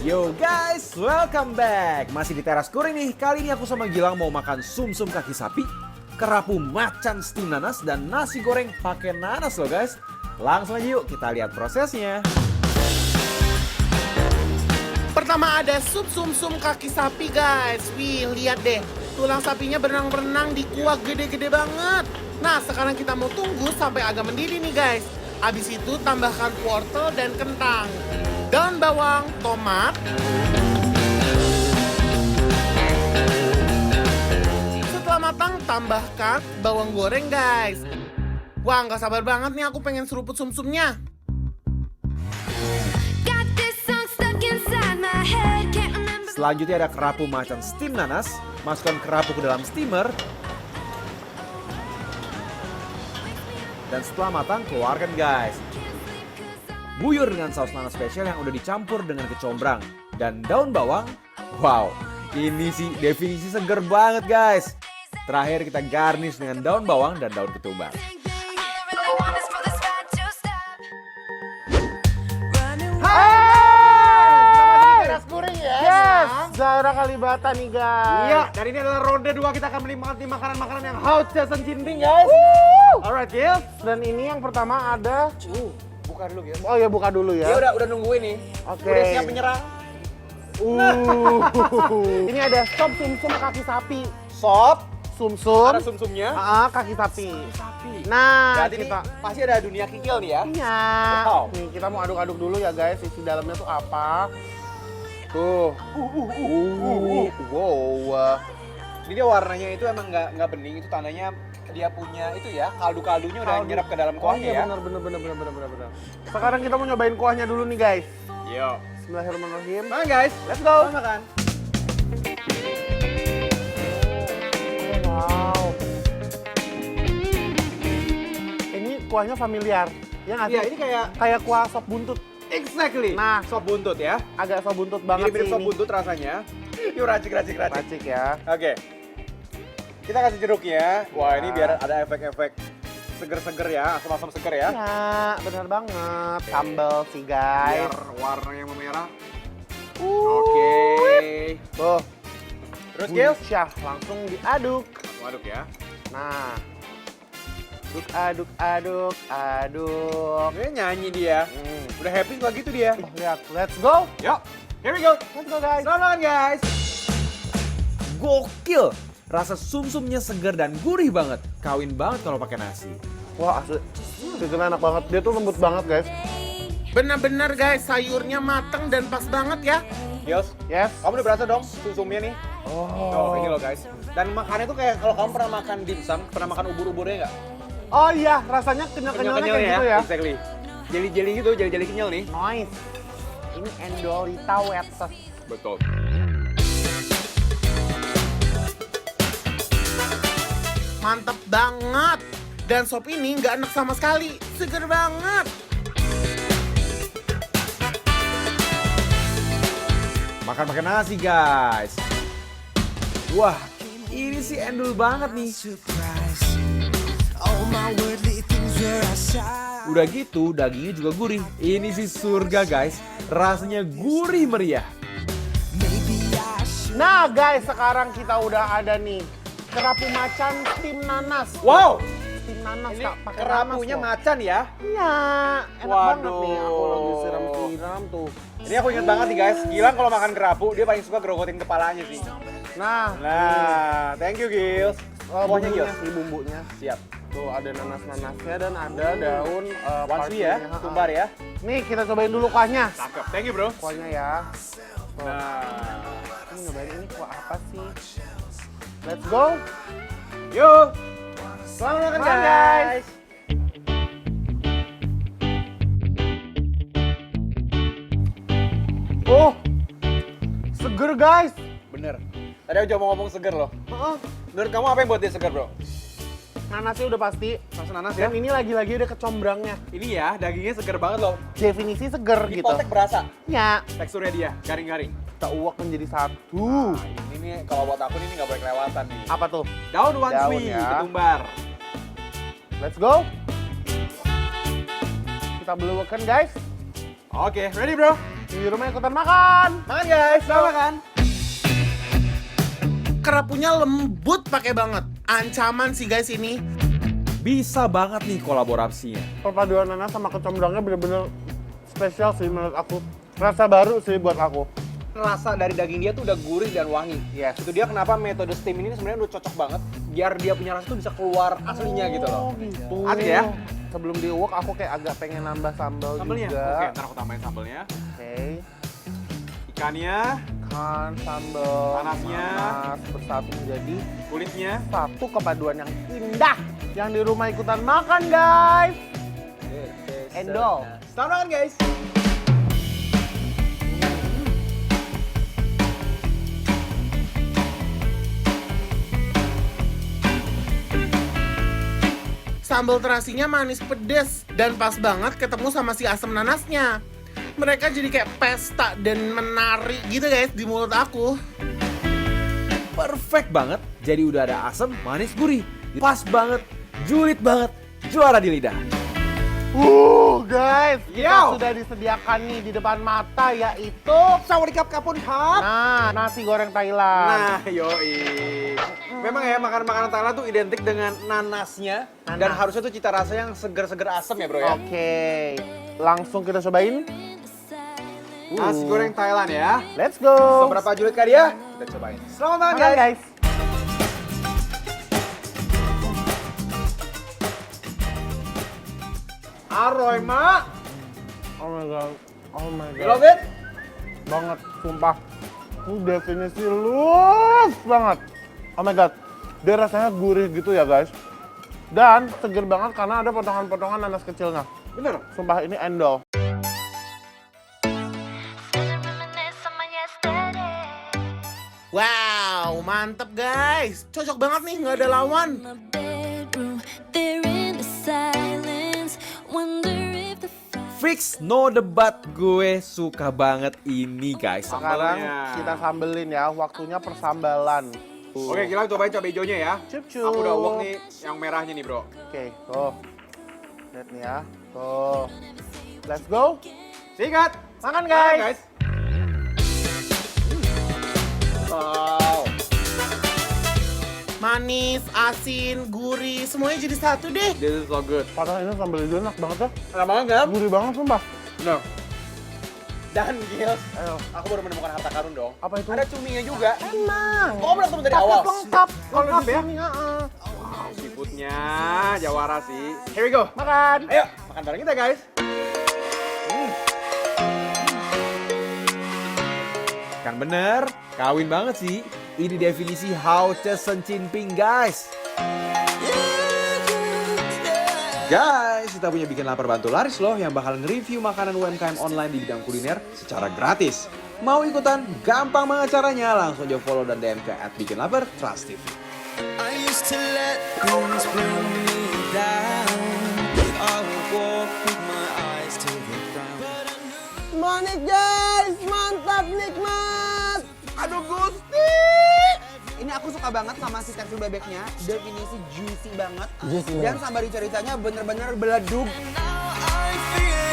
Yo guys, welcome back. Masih di teras kuring nih. Kali ini aku sama Gilang mau makan sumsum kaki sapi, kerapu macan steam nanas, dan nasi goreng pakai nanas loh guys. Langsung aja yuk kita lihat prosesnya. Pertama ada sup sumsum kaki sapi guys. Wih, lihat deh. Tulang sapinya berenang-berenang di kuah gede-gede banget. Nah, sekarang kita mau tunggu sampai agak mendidih nih guys. Habis itu tambahkan wortel dan kentang, daun bawang, tomat, setelah matang tambahkan bawang goreng guys. Wah, nggak sabar banget nih aku pengen seruput sumsumnya. Selanjutnya ada kerapu macan steam nanas. Masukkan kerapu ke dalam steamer. Dan setelah matang, keluarkan guys. Buyur dengan saus nanas spesial yang udah dicampur dengan kecombrang dan daun bawang. Wow, ini sih definisi seger banget guys. Terakhir kita garnish dengan daun bawang dan daun ketumbar. Zara Kalibata nih guys. Iya, dan ini adalah ronde 2, kita akan menikmati makanan-makanan yang haut jasan cinting guys. Alright, Gil. Dan ini yang pertama ada. Buka dulu, Gil. Oh ya, buka dulu ya. Dia udah nungguin nih. Oke. Udah siap menyerang. Ini ada sop sumsum kaki sapi. Sop, Sumsum. ada sumsumnya. Kaki sapi. Sapi. Nah, Jadi kita. ini pasti ada dunia kikil nih ya. Iya. Wow. Nih, kita mau aduk-aduk dulu ya guys. Isi dalamnya tuh apa? Tuh. Wow. Ini dia warnanya itu emang nggak bening, itu tandanya dia punya itu ya, kaldu-kaldunya udah nyerap ke dalam kuahnya ya. Bener. Sekarang kita mau nyobain kuahnya dulu nih guys. Yo. Bismillahirrahmanirrahim. Nah guys, let's go. Makan. Wow. Ini kuahnya familiar. Ya nggak sih? Iya, ini Kayak kuah sop buntut. exactly. Nah, Sop buntut ya. agak sop buntut banget Mirip-mirip sih sop ini. buntut rasanya. Yuk racik. Racik ya. Oke. Kita kasih jeruknya. Wah, ini biar ada efek-efek seger-seger ya, asam-asam seger ya. Ya, bener banget. Sambal sih guys. Biar warnanya memerah. Oke. Tuh, Terus Gil? Syah, langsung diaduk. Aduk ya. Nah, aduk. Ini nyanyi dia. Udah happy nggak gitu dia? Oh, lihat, let's go. Yuk, here we go. Let's go guys. Selamat makan guys. Gokil. Rasa sumsumnya segar dan gurih banget. Kawin banget kalau pakai nasi. Wah, asli. Jujur enak banget. Dia tuh lembut banget guys. Bener-bener guys, sayurnya mateng dan pas banget ya. Gils, Yes. kamu udah berasa dong sumsumnya nih? Oh. Ini loh guys. Dan makannya tuh kayak kalau kamu pernah makan dimsum, pernah makan ubur-uburnya nggak? Oh iya, rasanya kenyal-kenyalnya kayak gitu ya. Exactly. Jeli-jeli gitu, jeli-jeli kenyal nih. Nice. Ini Endolita wet sauce. Betul. Mantep banget. Dan sop ini nggak enak sama sekali. Seger banget. Makan pakai nasi guys. Wah, ini sih endul banget nih. Udah gitu, dagingnya juga gurih. Ini sih surga guys. Rasanya gurih meriah. Nah guys, sekarang kita udah ada nih kerapu macan steam nanas. Wow, Steam nanas ini Kak, pakai kerapunya nanas loh. macan ya. Iya, enak banget nih. Aku lagi siram-siram tuh. Ini aku inget banget nih guys. Gilang kalau makan kerapu, dia paling suka gerogotin kepalanya sih. Nah, Thank you Gils. Kuahnya bumbunya Gils. sih bumbunya. Siap. Tuh ada nanas-nanasnya dan ada daun Wanshui ya, parsley-nya. tumbar ya. Nih kita cobain dulu kuahnya. Cakep. Thank you bro. Kuahnya ya. Nah, Ini nyobain ini kuah apa sih? Let's go. yuk. Selamat makan Makan, guys. Oh, seger guys. Bener. Tadi aku juga mau ngomong seger loh. Menurut kamu apa yang buat dia seger bro? Nanasnya udah pasti. Rasa nanas ya? Dan ini lagi-lagi ada kecombrangnya. Ini ya, dagingnya seger banget loh. Definisi seger Di gitu. potek berasa. Ya, Teksturnya dia, garing-garing. kita uak menjadi satu. Nah, ini nih, kalau buat aku ini nggak boleh kelewatan nih. Apa tuh? Daun wanshui, Daun ya. ketumbar. Let's go. Kita beluakan guys. Oke, ready bro? di rumah ikutan makan. Makan guys, selamat makan. Kerapunya lembut pakai banget. Ancaman sih guys ini. Bisa banget nih kolaborasinya. Perpaduan nanas sama kecombrangnya bener-bener spesial sih menurut aku. Rasa baru sih buat aku. Rasa dari daging dia tuh udah gurih dan wangi. Yes. Itu dia kenapa metode steam ini sebenarnya udah cocok banget biar dia punya rasa tuh bisa keluar aslinya gitu loh. Gitu. Asik ya? Sebelum diuak aku kayak agak pengen nambah sambal Sambelnya? juga. Oke, ntar aku tambahin sambelnya. Oke. Ikannya, Kan sambal Nanasnya. nanas bersatu menjadi kulitnya. satu kepaduan yang indah. Yang di rumah ikutan makan guys. Endol. Selamat makan guys. Sambal terasinya manis pedes dan pas banget ketemu sama si asam nanasnya. Mereka jadi kayak pesta dan menari gitu guys di mulut aku. Perfect banget. Jadi udah ada asam, manis, gurih. Pas banget, julid banget, juara di lidah. Guys, kita Yo. sudah disediakan nih di depan mata yaitu Sawadikap kapun hap. nah, nasi goreng Thailand. Nah, yoi. Memang ya makanan-makanan Thailand tuh identik dengan nanasnya dan harusnya tuh cita rasa yang seger-seger asam ya, Bro ya. Oke, langsung kita cobain. Nasi goreng Thailand ya. Let's go. Seberapa julid kah dia? Kita cobain. Selamat makan Makan, guys. guys. Aroy, Mak. Oh my god. Oh my You god. love it? Banget, sumpah. Ini definisi luas banget. Oh my god. Dia rasanya gurih gitu ya guys. Dan seger banget karena ada potongan-potongan nanas kecilnya. Bener. Sumpah ini endol. Wow, mantep guys. Cocok banget nih, nggak ada lawan. Fix no debat, gue suka banget ini guys. Sekarang Sambalnya. kita sambelin ya, waktunya persambalan. Oke, kita cobain cabai hijaunya ya. Cup-cup. Aku udah uang nih yang merahnya nih, Bro. Oke, tuh. Lihat nih ya. Tuh. Let's go. Sikat. Makan Makan, guys. Wow. Manis, asin, gurih, semuanya jadi satu deh. This is so good. Padahal ini sambal hijau enak banget ya. Enak banget kan? Gurih banget sumpah. No. Dan Gils, Ayo, aku baru menemukan harta karun dong. apa itu? Ada cuminya juga. Emang. Oh, belum ketemu dari Paket awal. lengkap. Kalau Lengkap gitu ya? ini, heeh. Wow, seafoodnya jawara sih. Here we go. Makan. Ayo, makan bareng kita guys. Kan bener, kawin banget sih. Ini definisi Hao Chesen Jinping guys. Guys, kita punya Bikin Lapar Bantu Laris loh yang bakal nge-review makanan UMKM online di bidang kuliner secara gratis. Mau ikutan? Gampang banget caranya. Langsung aja follow dan DM ke @bikinlapar_trust TV. I used to let things bring me down. I would walk with my eyes to the ground. Manik guys, mantap nikmat. Aduh Gusti. Ini aku suka banget sama si tekstur bebeknya, definisi juicy banget. Juicy Dan sambal rica-ricanya bener-bener beledug. Now I feel